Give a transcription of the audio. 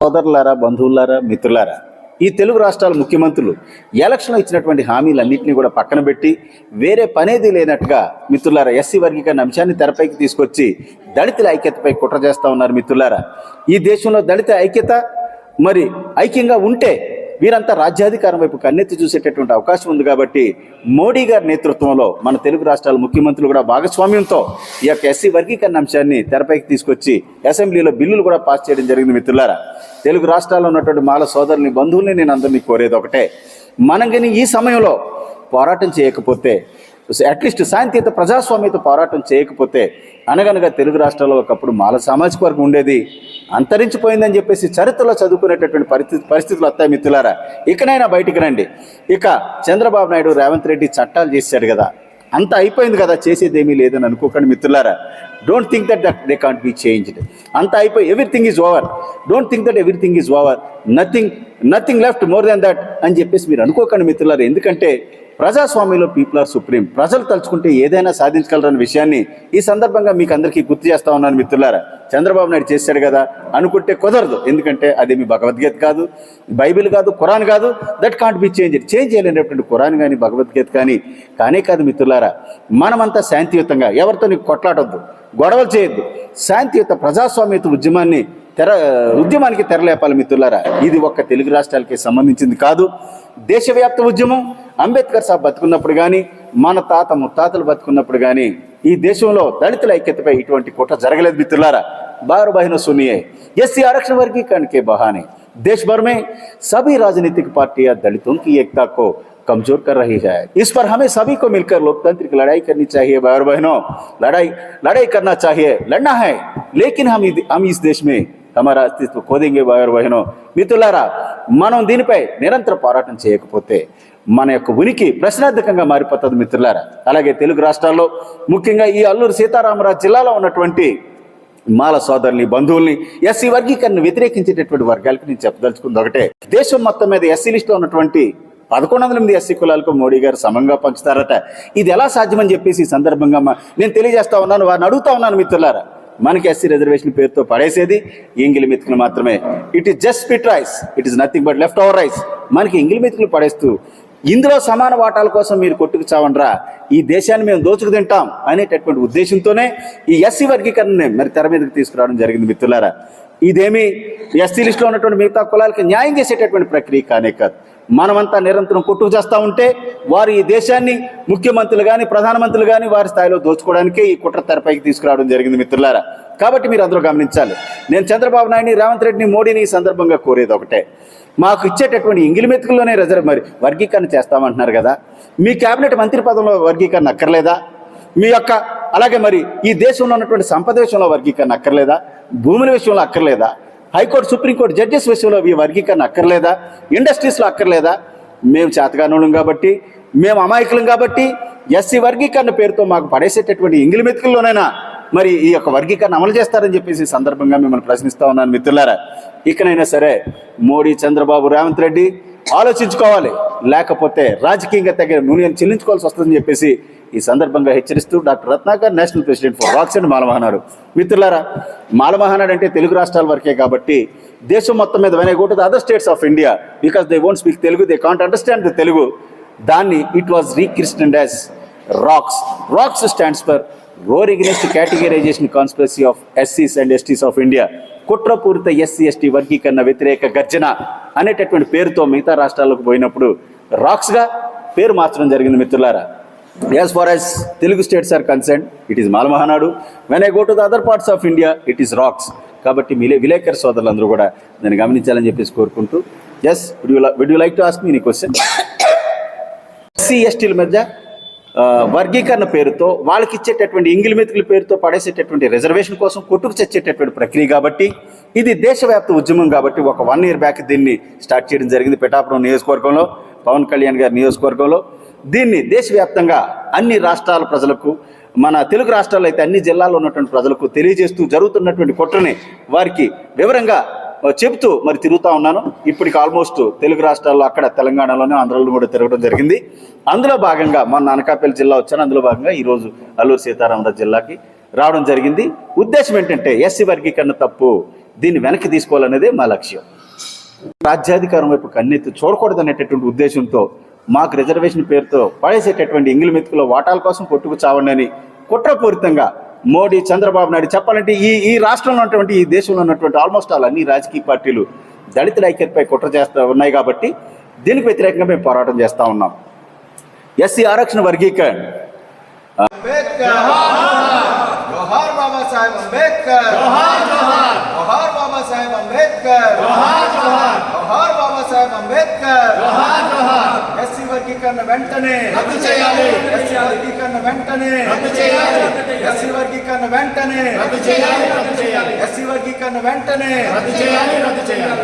సోదరులారా, బంధువులారా, మిత్రులారా, ఈ తెలుగు రాష్ట్రాల ముఖ్యమంత్రులు ఎలక్షన్లో ఇచ్చినటువంటి హామీలన్నింటినీ కూడా పక్కన పెట్టి వేరే పనేది లేనట్టుగా మిత్రులారా ఎస్సీ వర్గీకరణ అంశాన్ని తెరపైకి తీసుకొచ్చి దళితుల ఐక్యతపై కుట్ర చేస్తూ ఉన్నారు. మిత్రులారా, ఈ దేశంలో దళిత ఐక్యత మరి ఐక్యంగా ఉంటే వీరంతా రాజ్యాధికారం వైపు కన్నెత్తి చూసేటటువంటి అవకాశం ఉంది. కాబట్టి మోడీ గారి నేతృత్వంలో మన తెలుగు రాష్ట్రాల ముఖ్యమంత్రులు కూడా భాగస్వామ్యంతో ఈ యొక్క ఎస్సీ వర్గీకరణ అంశాన్ని తెరపైకి తీసుకొచ్చి అసెంబ్లీలో బిల్లులు కూడా పాస్ చేయడం జరిగింది. మిత్రులారా, తెలుగు రాష్ట్రాల్లో ఉన్నటువంటి మాల సోదరుని, బంధువుల్ని నేను అందరినీ కోరేది ఒకటే, మనం కానీ ఈ సమయంలో పోరాటం చేయకపోతే, అట్లీస్ట్ శాంతియుత ప్రజాస్వామ్యత పోరాటం చేయకపోతే అనగనగా తెలుగు రాష్ట్రాల్లో ఒకప్పుడు మాల సామాజిక వర్గం ఉండేది, అంతరించిపోయిందని చెప్పేసి చరిత్రలో చదువుకునేటటువంటి పరిస్థితులు వస్తాయి. మిత్రులారా, ఇకనైనా బయటికి రండి. ఇక చంద్రబాబు నాయుడు, రేవంత్ రెడ్డి చట్టాలు చేశాడు కదా, అంత అయిపోయింది కదా, చేసేదేమీ లేదని అనుకోకండి. మిత్రులారా, don't think that they can't be changed. అంత అయిపోయి everything is over. Don't think that everything is over, nothing left more than that అని చెప్పేసి మీరు అనుకోకండి. మిత్రులారా, ఎందుకంటే ప్రజాస్వామ్యంలో పీపుల్ ఆర్ సుప్రీం. ప్రజలు తలుచుకుంటే ఏదైనా సాధించగలరన్న విషయాన్ని ఈ సందర్భంగా మీకు అందరికీ గుర్తు చేస్తా ఉన్నాను. మిత్రులారా, చంద్రబాబు నాయుడు చేశాడు కదా అనుకుంటే కుదరదు. ఎందుకంటే అదేమి భగవద్గీత కాదు, బైబిల్ కాదు, ఖురాన్ కాదు. దట్ కాంట్ బి చేంజ్ చేయలేనటువంటి ఖురాన్ కానీ భగవద్గీత కానీ కానే కాదు. మిత్రులారా, మనమంతా శాంతియుతంగా, ఎవరితో నీకు కొట్లాడొద్దు, గొడవలు చేయొద్దు, శాంతియుత ప్రజాస్వామ్యత ఉద్యమానికి తెరలేపాలి. మిత్రులారా, ఇది ఒక్క తెలుగు రాష్ట్రాలకి సంబంధించింది కాదు, దేశవ్యాప్త ఉద్యమం. అంబేద్కర్ సాబ్ బతుకున్నప్పుడు కానీ, మన తాత ముత్తాతలు బతుకున్నప్పుడు కానీ ఈ దేశంలో దళితుల ఐక్యతపై ఇటువంటి కుట్ర జరగలేదు. మిత్రులారా, 12 बहनों सुनिए, एससी आरक्षण वर्गीकरण के बहाने देश भर में सभी राजनीतिक पार्टियां दलितों की एकता को कमजोर कर रही है. इस पर हमें सभी को मिलकर लोकतांत्रिक लड़ाई करनी चाहिए. भाई बहनों, लड़ाई करना चाहिए, लड़ना है, लेकिन हम इस देश में हमारा अस्तित्व खो देंगे. भाई बहनों, మిత్రులారా, మనం దీనిపై నిరంతర పోరాటం చేయకపోతే మన యొక్క ఉనికి ప్రశ్నార్థకంగా మారిపోతుంది. మిత్రులారా, అలాగే తెలుగు రాష్ట్రాల్లో ముఖ్యంగా ఈ అల్లూరు సీతారామరాజు జిల్లాలో ఉన్నటువంటి మాల సోదరుల్ని, బంధువుల్ని ఎస్సీ వర్గీకరణ వ్యతిరేకించేటటువంటి వర్గాలకు నేను చెప్పదలుచుకుంది ఒకటే, దేశం మొత్తం మీద ఎస్సీ లిస్టులో ఉన్నటువంటి 1100 ఎస్సీ కులాలకు మోడీ గారు సమంగా పంచుతారట. ఇది ఎలా సాధ్యమని చెప్పేసి ఈ సందర్భంగా నేను తెలియజేస్తా ఉన్నాను, వారిని అడుగుతా ఉన్నాను. మిత్రులారా, మనకి ఎస్సీ రిజర్వేషన్ పేరుతో పడేసేది ఎంగిలి మెతుకులు మాత్రమే. It is just spit rice, it is nothing but left over rice. మనకి ఎంగిలి మెతుకులు పడేస్తూ ఇందులో సమాన వాటాల కోసం మీరు కొట్టుకు చావండ్రా, ఈ దేశాన్ని మేము దోచుకు తింటాం అనేటటువంటి ఉద్దేశంతోనే ఈ ఎస్సీ వర్గీకరణని మరి తెర మీదకి తీసుకురావడం జరిగింది. మిత్రులారా, ఇదేమి ఎస్సీ లిస్టులో ఉన్నటువంటి మిగతా కులాలకి న్యాయం చేసేటటువంటి ప్రక్రియ కానే కాదు. మనమంతా నిరంతరం కొట్టుకు చేస్తూ ఉంటే వారు ఈ దేశాన్ని ముఖ్యమంత్రులు కానీ, ప్రధానమంత్రులు కానీ వారి స్థాయిలో దోచుకోవడానికే ఈ కుట్ర తెరపైకి తీసుకురావడం జరిగింది. మిత్రులారా, కాబట్టి మీరు అందరూ గమనించాలి. నేను చంద్రబాబు నాయుడిని, రేవంత్ రెడ్డిని, మోడీని ఈ సందర్భంగా కోరేది ఒకటే, మాకు ఇచ్చేటటువంటి ఎంగిలి మెతుకుల్లోనే మరి వర్గీకరణ చేస్తామంటున్నారు కదా, మీ కేబినెట్ మంత్రి పదంలో వర్గీకరణ అక్కర్లేదా? మీ యొక్క అలాగే మరి ఈ దేశంలో ఉన్నటువంటి సంపద విషయంలో వర్గీకరణ అక్కర్లేదా? భూముల విషయంలో అక్కర్లేదా? హైకోర్టు, సుప్రీంకోర్టు జడ్జెస్ విషయంలో ఈ వర్గీకరణ అక్కర్లేదా? ఇండస్ట్రీస్లో అక్కర్లేదా? మేము చేతగానోళ్ళం కాబట్టి, మేము అమాయకులం కాబట్టి ఎస్సీ వర్గీకరణ పేరుతో మాకు పడేసేటటువంటి ఎంగిలి మెతుకుల్లోనైనా మరి ఈ యొక్క వర్గీకరణ అమలు చేస్తారని చెప్పేసి ఈ సందర్భంగా మిమ్మల్ని ప్రశ్నిస్తూ ఉన్నాను. మిత్రులారా, ఇకనైనా సరే మోడీ, చంద్రబాబు, రేవంత్ రెడ్డి ఆలోచించుకోవాలి, లేకపోతే రాజకీయంగా తగిన మూల్యం చెల్లించుకోవాల్సి వస్తుందని చెప్పేసి ఈ సందర్భంగా హెచ్చరిస్తూ doctor Ratnakar, national president for rocks and Mala Mahanadu. మిత్రులారా, మాల మహానాడు అంటే తెలుగు రాష్ట్రాల వరకే కాబట్టి దేశం మొత్తం మీద when I go to the other states of India, because they won't speak Telugu, they can't understand the Telugu, దాన్ని it was rechristened as rocks. Rocks stands for roar against categorization conspiracy of ఎస్సీస్ అండ్ ఎస్టీస్ ఆఫ్ ఇండియా. కుట్రపూరిత SC ST వర్గీకరణ వ్యతిరేక గర్జన అనేటటువంటి పేరుతో మిగతా రాష్ట్రాలకు పోయినప్పుడు రాక్స్గా పేరు మార్చడం జరిగింది. మిత్రులారా, as far as Telugu states are concern, it is Mala Mahanadu. When I go to the other parts of India, it is rocks. కాబట్టి విలేకరు సోదరులందరూ కూడా దాన్ని గమనించాలని చెప్పేసి కోరుకుంటూ, yes would you like to ask me any question? SC ఎస్టీల మధ్య వర్గీకరణ పేరుతో వాళ్ళకి ఇచ్చేటటువంటి ఎంగిలి మెతుకుల పేరుతో పడేసేటటువంటి రిజర్వేషన్ కోసం కొట్టుకు చచ్చేటటువంటి ప్రక్రియ కాబట్టి ఇది దేశవ్యాప్త ఉద్యమం కాబట్టి ఒక 1 year బ్యాక్ దీన్ని స్టార్ట్ చేయడం జరిగింది. పిఠాపురం నియోజకవర్గంలో, పవన్ కళ్యాణ్ గారి నియోజకవర్గంలో దీన్ని దేశవ్యాప్తంగా అన్ని రాష్ట్రాల ప్రజలకు, మన తెలుగు రాష్ట్రాల్లో అయితే అన్ని జిల్లాల్లో ఉన్నటువంటి ప్రజలకు తెలియజేస్తూ జరుగుతున్నటువంటి కుట్రని వారికి వివరంగా చెబుతూ మరి తిరుగుతూ ఉన్నాను. ఇప్పటికి ఆల్మోస్ట్ తెలుగు రాష్ట్రాల్లో, అక్కడ తెలంగాణలోనే, ఆంధ్రలో కూడా తిరగడం జరిగింది. అందులో భాగంగా మొన్న అనకాపల్లి జిల్లా వచ్చాను, అందులో భాగంగా ఈరోజు అల్లూరు సీతారామరాజు జిల్లాకి రావడం జరిగింది. ఉద్దేశం ఏంటంటే ఎస్సీ వర్గీకరణ తప్పు, దీన్ని వెనక్కి తీసుకోవాలనేదే మా లక్ష్యం. రాజ్యాధికారం వైపు కన్నెత్తి చూడకూడదనేటటువంటి ఉద్దేశంతో మాకు రిజర్వేషన్ పేరుతో పడేసేటటువంటి ఇంగిలి మెతుకుల వాటాల కోసం కొట్టుకు చావండి కుట్రపూరితంగా మోడీ, చంద్రబాబు నాయుడు చెప్పాలంటే ఈ రాష్ట్రంలో ఉన్నటువంటి, ఈ దేశంలో ఉన్నటువంటి ఆల్మోస్ట్ ఆల్ అన్ని రాజకీయ పార్టీలు దళితుల ఐక్యతపై కుట్ర చేస్తూ ఉన్నాయి. కాబట్టి దీనికి వ్యతిరేకంగా మేము పోరాటం చేస్తూ ఉన్నాం. ఎస్సీ ఆరక్షణ వర్గీకరణ जोहार बाबा साहेब अंबेडकर, जोहार जोहार, जोहार बाबा साहेब अंबेडकर, जोहार जोहार, जोहार बाबा साहेब अंबेडकर, जोहार जोहार. ఎస్సీ వర్గీకరణ వెంటనే రద్దు చేయాలి, ఎస్సీ వర్గీకరణ వెంటనే రద్దు చేయాలి, ఎస్సీ వర్గీకరణ వెంటనే రద్దు చేయాలి, రద్దు చేయాలి, ఎస్సీ వర్గీకరణ వెంటనే రద్దు చేయాలి, రద్దు చేయాలి.